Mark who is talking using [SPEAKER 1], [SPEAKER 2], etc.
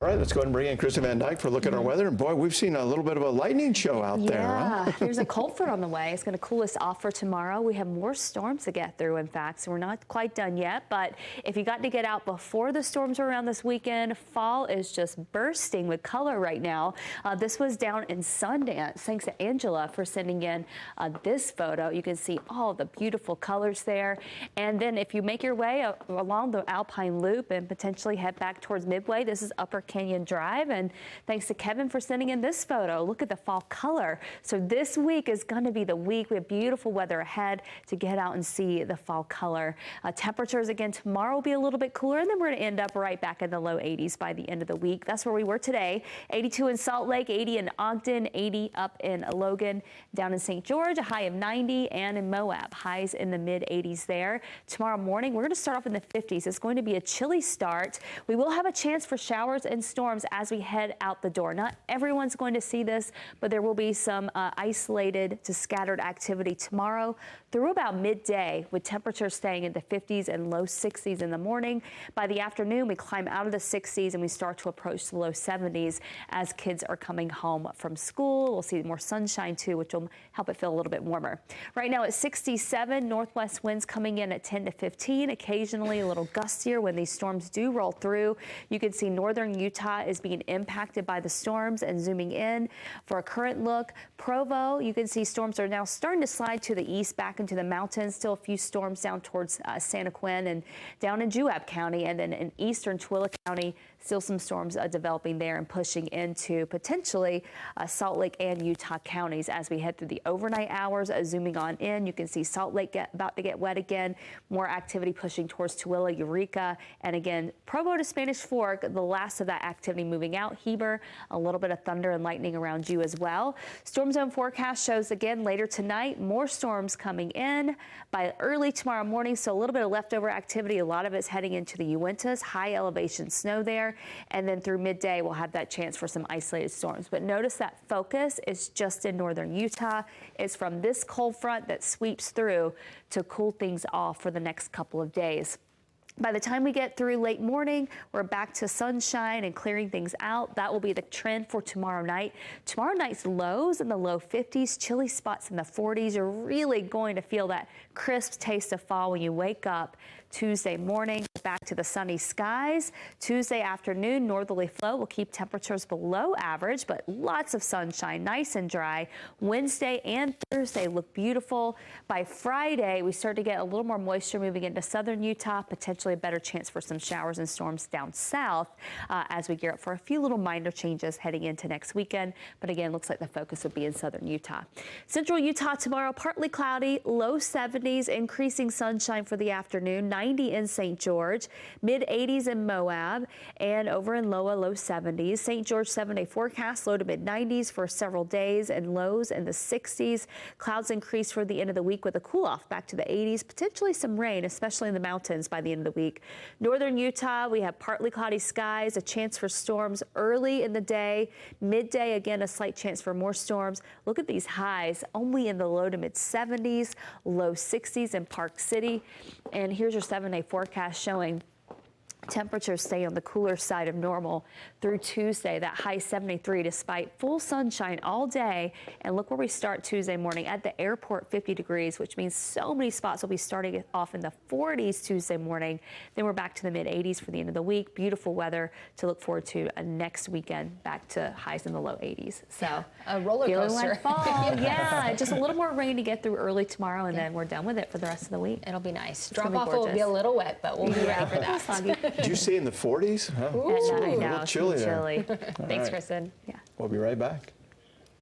[SPEAKER 1] All right, let's go ahead and bring in Kristen Van Dyke for a look at our weather. And boy, we've seen a little bit of a lightning show out there.
[SPEAKER 2] Yeah, there's a cold front on the way. It's going to cool us off for tomorrow. We have more storms to get through, in fact, so we're not quite done yet. But if you got to get out before the storms are around this weekend, fall is just bursting with color right now. This was down in Sundance. Thanks to Angela for sending in this photo. You can see all the beautiful colors there. And then if you make your way along the Alpine Loop and potentially head back towards Midway, this is Upper Canyon Drive, and thanks to Kevin for sending in this photo. Look at the fall color. So this week is going to be the week. We have beautiful weather ahead to get out and see the fall color. Temperatures again tomorrow will be a little bit cooler, and then we're going to end up right back in the low 80s by the end of the week. That's where we were today. 82 in Salt Lake, 80 in Ogden, 80 up in Logan, down in St. George, a high of 90, and in Moab, highs in the mid 80s there. Tomorrow morning, we're going to start off in the 50s. It's going to be a chilly start. We will have a chance for showers and storms as we head out the door. Not everyone's going to see this, but there will be some isolated to scattered activity tomorrow through about midday, with temperatures staying in the 50s and low 60s in the morning. By the afternoon, we climb out of the 60s and we start to approach the low 70s as kids are coming home from school. We'll see more sunshine too, which will help it feel a little bit warmer. Right now at 67, northwest winds coming in at 10 to 15, occasionally a little gustier when these storms do roll through. You can see northern Utah is being impacted by the storms, and zooming in for a current look, Provo, you can see storms are now starting to slide to the east back into the mountains. Still a few storms down towards Santa Quin and down in Juab County, and then in eastern Tooele County, still some storms developing there and pushing into potentially Salt Lake and Utah counties as we head through the overnight hours. Zooming on in, you can see Salt Lake about to get wet again. More activity pushing towards Tooele, Eureka, and again Provo to Spanish Fork, the last of that activity moving out. Heber, a little bit of thunder and lightning around you as well. Storm zone forecast shows again later tonight more storms coming in by early tomorrow morning, so a little bit of leftover activity. A lot of it's heading into the Uintas, high elevation snow there, and then through midday we'll have that chance for some isolated storms. But notice that focus is just in northern Utah. It's from this cold front that sweeps through to cool things off for the next couple of days. By the time we get through late morning, we're back to sunshine and clearing things out. That will be the trend for tomorrow night. Tomorrow night's lows in the low 50s, chilly spots in the 40s. You're really going to feel that crisp taste of fall when you wake up Tuesday morning. Back to the sunny skies. Tuesday afternoon, northerly flow will keep temperatures below average, but lots of sunshine, nice and dry. Wednesday and Thursday look beautiful. By Friday, we start to get a little more moisture moving into southern Utah, potentially a better chance for some showers and storms down south as we gear up for a few little minor changes heading into next weekend. But again, looks like the focus will be in southern Utah. Central Utah tomorrow, partly cloudy, low 70s, increasing sunshine for the afternoon, 90 in St. George, mid 80s in Moab, and over in Loa, low 70s. St. George 7-day forecast, low to mid 90s for several days and lows in the 60s. Clouds increase for the end of the week with a cool off back to the 80s, potentially some rain, especially in the mountains by the end of the week. Northern Utah, we have partly cloudy skies, a chance for storms early in the day. Midday, again, a slight chance for more storms. Look at these highs, only in the low to mid 70s, low 60s in Park City. And here's your 7-day forecast showing temperatures stay on the cooler side of normal through Tuesday, that high 73 despite full sunshine all day. And look where we start Tuesday morning at the airport, 50 degrees, which means so many spots will be starting off in the 40s Tuesday morning. Then we're back to the mid 80s for the end of the week. Beautiful weather to look forward to next weekend, back to highs in the low 80s. So
[SPEAKER 3] a roller coaster.
[SPEAKER 2] Feeling like fall. Yeah, just a little more rain to get through early tomorrow, and then we're done with it for the rest of the week.
[SPEAKER 3] It'll be nice. Drop off will be a little wet, but we'll be ready for that.
[SPEAKER 1] Did you see in the 40s? Huh?
[SPEAKER 2] I know,
[SPEAKER 1] a little chilly there.
[SPEAKER 2] chilly.
[SPEAKER 3] Thanks,
[SPEAKER 1] right.
[SPEAKER 3] Kristen.
[SPEAKER 2] Yeah.
[SPEAKER 1] We'll be right back.